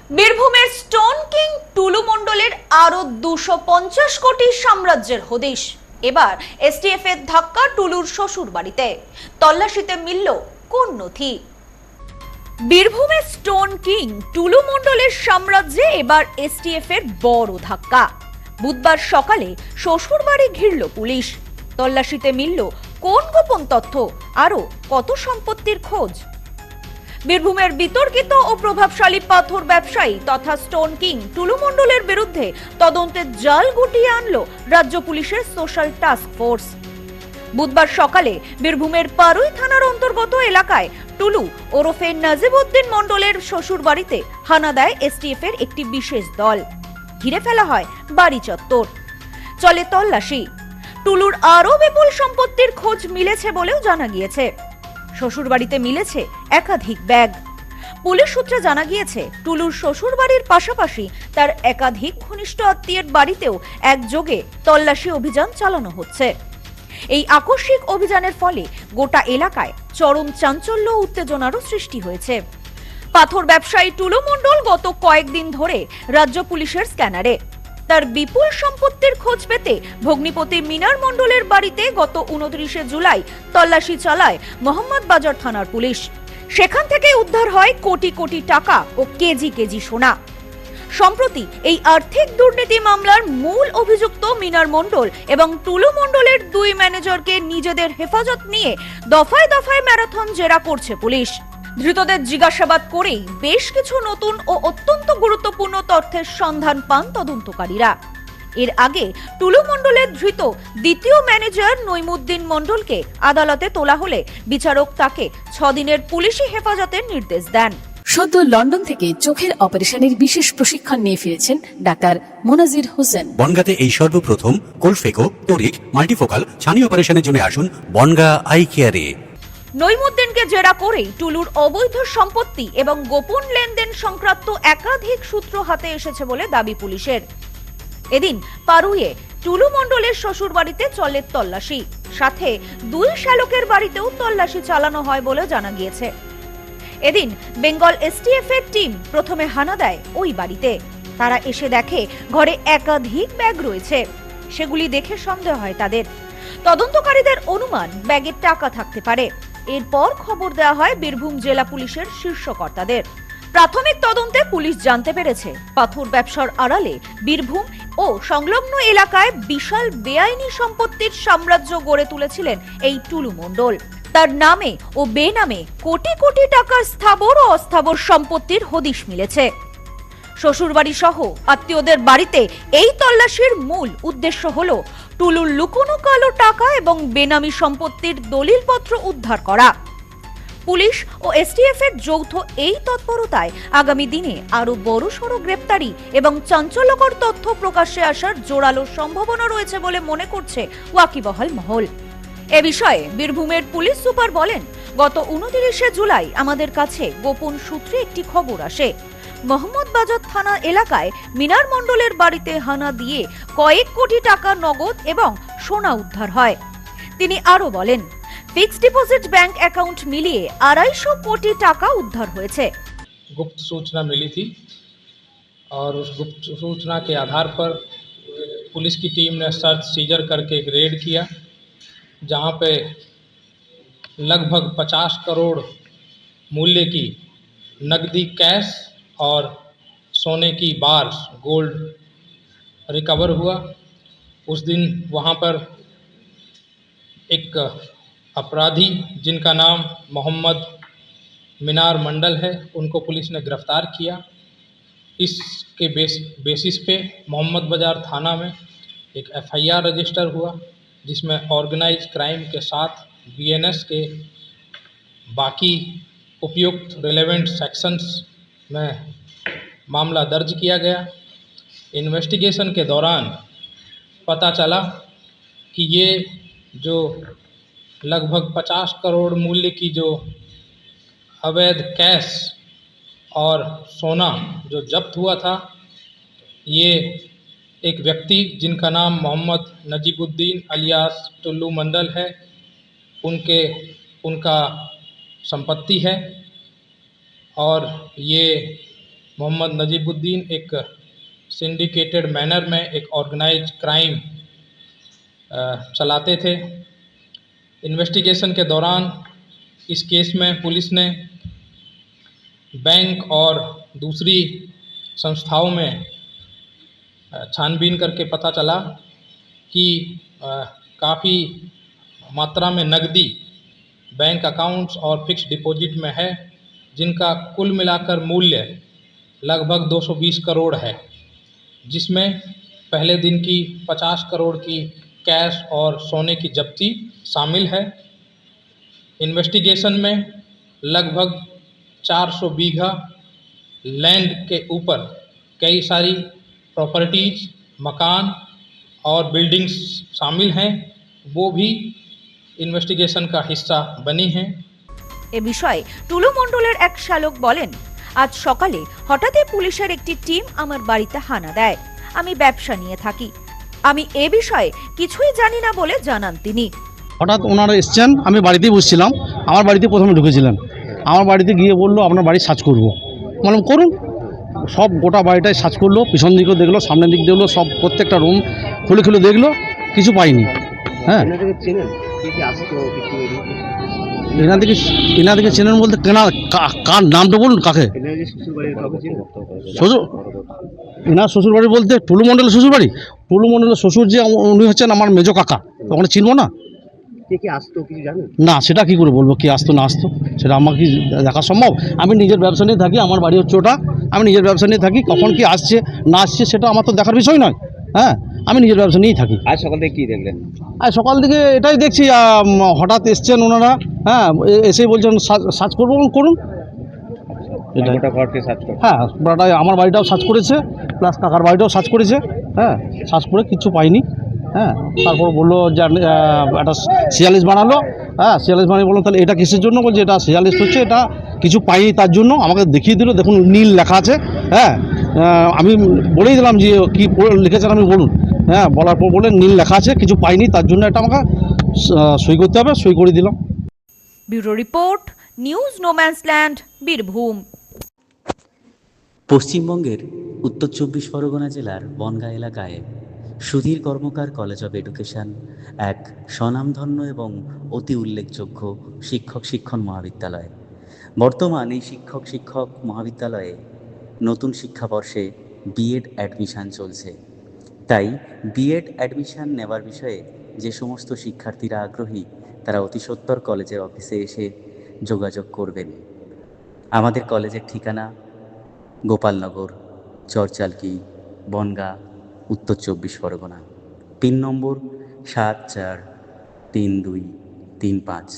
বীরভূমের stone king টুলু মণ্ডলের আরো 250 কোটি সাম্রাজ্যের হদিশ। এবার এসটিএফ এর ধাক্কা টুলুর শ্বশুর বাড়িতে, তল্লাশিতে মিলল কোন নথি। বীরভূমের স্টোন কিং টুলু মণ্ডলের সাম্রাজ্যে এবার এসটিএফ এর বড় ধাক্কা। বুধবার সকালে শ্বশুর বাড়ি ঘিরল পুলিশ। তল্লাশিতে মিলল কোন গোপন তথ্য, আরো কত সম্পত্তির খোঁজ। বীরভূমের বিতর্কিত ও প্রভাবশালী পাথর ব্যবসায়ী তথা স্টোন কিং টুলু মণ্ডলের বিরুদ্ধে তদন্তের জাল গুটিয়ে আনলো রাজ্য পুলিশের স্পেশাল টাস্ক ফোর্স। বুধবার সকালে বীরভূমের পারুই থানার অন্তর্গত এলাকায় টুলু ওরফে নাজিবউদ্দিন মণ্ডলের শ্বশুর বাড়িতে হানা দেয় এসটিএফ এর একটি বিশেষ দল। ঘিরে ফেলা হয় বাড়ি চত্বর, চলে তল্লাশি। টুলুর আরো বিপুল সম্পত্তির খোঁজ মিলেছে বলেও জানা গিয়েছে। শ্বশুর বাড়িতে মিলেছে একাধিক ব্যাগ। পুলিশ সূত্রে জানা গিয়েছে, টুলুর শ্বশুর বাড়ির পাশাপাশি তার একাধিক ঘনিষ্ঠ আত্মীয়ের বাড়িতেও একযোগে তল্লাশি অভিযান চালানো হচ্ছে। এই আকস্মিক অভিযানের ফলে গোটা এলাকায় চরম চাঞ্চল্য ও উত্তেজনারও সৃষ্টি হয়েছে। পাথর ব্যবসায়ী টুলু মণ্ডল গত কয়েকদিন ধরে রাজ্য পুলিশের স্ক্যানারে। তার বিপুল সম্পত্তির খোঁজ পেতে ভগ্নিপতি মিনার মণ্ডলের বাড়িতে গত 29 জুলাই তল্লাশি চালায় মোহাম্মদ বাজার থানার পুলিশ। সেখান থেকে উদ্ধার হয় কোটি কোটি টাকা ও কেজি কেজি সোনা। সম্প্রতি এই আর্থিক দুর্নীতি মামলার মূল অভিযুক্ত মিনার মণ্ডল এবং টুলু মণ্ডলের দুই ম্যানেজারকে নিজেদের হেফাজত নিয়ে দফায় দফায় ম্যারাথন জেরা করছে পুলিশ। ধৃতদের জিজ্ঞাসাবাদ করেই বেশ কিছু নতুন ও অত্যন্ত গুরুত্বপূর্ণ তথ্যের সন্ধান পান তদন্তকারীরা। এর আগে টুলু মণ্ডলের ধৃত দ্বিতীয় ম্যানেজার নইমুদ্দিন মণ্ডলকে আদালতে তোলা হলে বিচারক তাকে 6 দিনের পুলিশি হেফাজতের নির্দেশ দেন। সদ্য লন্ডন থেকে চোখের অপারেশনের বিশেষ প্রশিক্ষণ নিয়ে ফিরেছেন ডাক্তার মোনাজির হোসেন। বনগাঁতে এই সর্বপ্রথম কোলফেকো, টোরিক, মাল্টিফোকাল ছানি অপারেশনের জন্য আসুন বনগাঁ আই কেয়ারে। নইমুদ্দিনকে জেরা করেই টুলুর অবৈধ সম্পত্তি এবং গোপন লেনদেন সংক্রান্ত একাধিক সূত্র হাতে এসেছে বলে দাবি পুলিশের। এদিন পারুইয়ে টুলু মণ্ডলের শ্বশুর বাড়িতে চলে তল্লাশি, সাথে দুই শ্যালকের বাড়িতেও তল্লাশি চালানো হয় বলে জানা গিয়েছে। এদিন বেঙ্গল এসটিএফ এর টিম প্রথমে হানা দেয় ওই বাড়িতে। তারা এসে দেখে ঘরে একাধিক ব্যাগ রয়েছে। সেগুলি দেখে সন্দেহ হয় তাদের। তদন্তকারীদের অনুমান ব্যাগে টাকা থাকতে পারে। এরপর খবর দেওয়া হয় বীরভূম জেলা পুলিশের শীর্ষ কর্তাদের। প্রাথমিক তদন্তে পুলিশ জানতে পেরেছে, পাথর ব্যবসার আড়ালে বীরভূম ও সংলগ্ন এলাকায় বিশাল বেআইনি সম্পত্তির সাম্রাজ্য গড়ে তুলেছিলেন এই টুলু মণ্ডল। তার নামে ও বেনামে কোটি কোটি টাকার স্থাবর ও অস্থাবর সম্পত্তির হদিশ মিলেছে। শ্বশুরবাড়ি সহ আত্মীয়দের বাড়িতে এই তল্লাশির মূল উদ্দেশ্য হল টুলুর লুকোনো কালো টাকা এবং বেনামি সম্পত্তির দলিলপত্র উদ্ধার করা। পুলিশ ও এসটিএফ এর যৌথ এই তৎপরতায় আগামী দিনে আরো বড়সড় গ্রেপ্তারি এবং চাঞ্চল্যকর তথ্য প্রকাশ্যে আসার জোরালো সম্ভাবনা রয়েছে বলে মনে করছে ওয়াকিবহাল মহল। এ বিষয়ে বীরভূমের পুলিশ সুপার বলেন, গত 29 জুলাই আমাদের কাছে গোপন সূত্রে একটি খবর আসে। মোহাম্মদ বাজার থানা এলাকায় মিনার মণ্ডলের বাড়িতে হানা দিয়ে কয়েক কোটি টাকা নগদ এবং সোনা উদ্ধার হয়। তিনি আরো বলেন, फिक्स्ड डिपॉजिट बैंक अकाउंट मिलिए 250 कोटी टाका उद्धार हुए। गुप्त सूचना मिली थी और उस गुप्त सूचना के आधार पर पुलिस की टीम ने सर्च सीजर करके एक रेड किया, जहां पे लगभग 50 करोड़ मूल्य की नकदी कैश और सोने की बार्स गोल्ड रिकवर हुआ। उस दिन वहां पर एक अपराधी जिनका नाम मोहम्मद मिनार मंडल है, उनको पुलिस ने गिरफ्तार किया। इसके बेसिस पे मोहम्मद बाजार थाना में एक एफआईआर रजिस्टर हुआ, जिसमें ऑर्गेनाइज क्राइम के साथ बीएनएस के बाकी उपयुक्त रिलेवेंट सेक्शंस में मामला दर्ज किया गया। इन्वेस्टिगेशन के दौरान पता चला कि ये जो लगभग 50 करोड़ मूल्य की जो अवैध कैश और सोना जो जब्त हुआ था, ये एक व्यक्ति जिनका नाम मोहम्मद नजीबुद्दीन अलियास टुल्लू मंडल है, उनका संपत्ति है। और ये मोहम्मद नजीबुद्दीन एक सिंडिकेटेड मैनर में एक ऑर्गेनाइज क्राइम चलाते थे। इन्वेस्टिगेशन के दौरान इस केस में पुलिस ने बैंक और दूसरी संस्थाओं में छानबीन करके पता चला कि काफ़ी मात्रा में नकदी बैंक अकाउंट्स और फिक्स डिपॉजिट में है, जिनका कुल मिलाकर मूल्य लगभग 220 करोड़ है, जिसमें पहले दिन की 50 करोड़ की कैश और सोने की जब्ती शामिल है। इन्वेस्टिगेशन में लगभग 400 बीघा लैंड के ऊपर कई सारी प्रॉपर्टीज, मकान और बिल्डिंग्स शामिल हैं, वो भी ইনভেস্টিগেশন का हिस्सा बनी हैं। এ বিষয়ে টুলু মণ্ডলের এক শ্যালক বলেন, আজ সকালে হঠাৎই পুলিশের একটি টিম আমার বাড়িতে হানা দেয়। আমি ব্যবসা নিয়ে থাকি, আমি এ বিষয়ে কিছুই জানি না বলে জানান তিনি। হঠাৎ ওনারা এসছেন, আমি বাড়িতেই বসছিলাম, আমার বাড়িতে প্রথমে ঢুকেছিলেন। আমার বাড়িতে গিয়ে বললো আপনার বাড়ি সার্চ করবো। বললাম করুন। সব গোটা বাড়িটাই সার্চ করলো, পিছন দিকেও দেখলো, সামনের দিক দেখলো, সব প্রত্যেকটা রুম খুলে খুলে দেখলো, কিছু পাইনি। হ্যাঁ, এনাদেরকে চেনেন বলতে কার নামটা বলুন, কাকে? শ্বশুর, এনার শ্বশুরবাড়ি বলতে টুলু মণ্ডলের শ্বশুরবাড়ি। টুলু মণ্ডলের শ্বশুর যে উনি হচ্ছেন আমার মেজো কাকা, ওখানে চিনবো না? না, সেটা কি করে বলবো কি আসতো না আসতো, সেটা আমার কি দেখা সম্ভব? আমি নিজের ব্যবসা নিয়ে থাকি, আমার বাড়ি হচ্ছে ওটা, আমি নিজের ব্যবসা নিয়ে থাকি। কখন কি আসছে না আসছে সেটা আমার তো দেখার বিষয় নয়। হ্যাঁ, আমি নিজের ব্যবসা নিয়েই থাকি। আজ সকাল থেকে কি দেখলেন? আর সকাল থেকে এটাই দেখছি, হঠাৎ এসছেন ওনারা। হ্যাঁ, এসেই বলছেন সার্চ করবো, করুন। হ্যাঁ, ওটাই আমার বাড়িটাও সার্চ করেছে, প্লাস কাকার বাড়িটাও সার্চ করেছে। হ্যাঁ, সার্চ করে কিচ্ছু পাইনি। হ্যাঁ, তারপর বললো যে একটা সিয়ালিশ বানালো। হ্যাঁ, সিয়ালিশ বানিয়ে বললো তাহলে এটা কিসের জন্য? বলছে এটা সিয়ালিশ হচ্ছে, এটা কিছু পাইনি তার জন্য। আমাকে দেখিয়ে দিল, দেখুন নীল লেখা আছে। হ্যাঁ, আমি বলেই দিলাম যে কী লিখেছেন আমি বলুন। হ্যাঁ, বলার পর বলে নীল লেখা আছে, কিছু পাইনি তার জন্য এটা আমাকে সই করতে হবে, সই করে দিলাম। Bureau report, news no man's land, Birbhum. পশ্চিমবঙ্গের উত্তর 24 পরগনা জেলার বনগাঁ এলাকায় সুধীর কর্মকার কলেজ অব এডুকেশন এক স্বনামধন্য এবং অতি উল্লেখযোগ্য শিক্ষণ মহাবিদ্যালয়। বর্তমান এই শিক্ষক মহাবিদ্যালয়ে নতুন শিক্ষাবর্ষে বিএড অ্যাডমিশান চলছে। তাই বিএড অ্যাডমিশান নেওয়ার বিষয়ে যে সমস্ত শিক্ষার্থীরা আগ্রহী তারা অতি সত্বর কলেজের অফিসে এসে যোগাযোগ করবেন। আমাদের কলেজের ঠিকানা গোপালনগর, চরচালকি, বনগাঁ, উত্তর 24 পরগনা। পিন নম্বর 743235।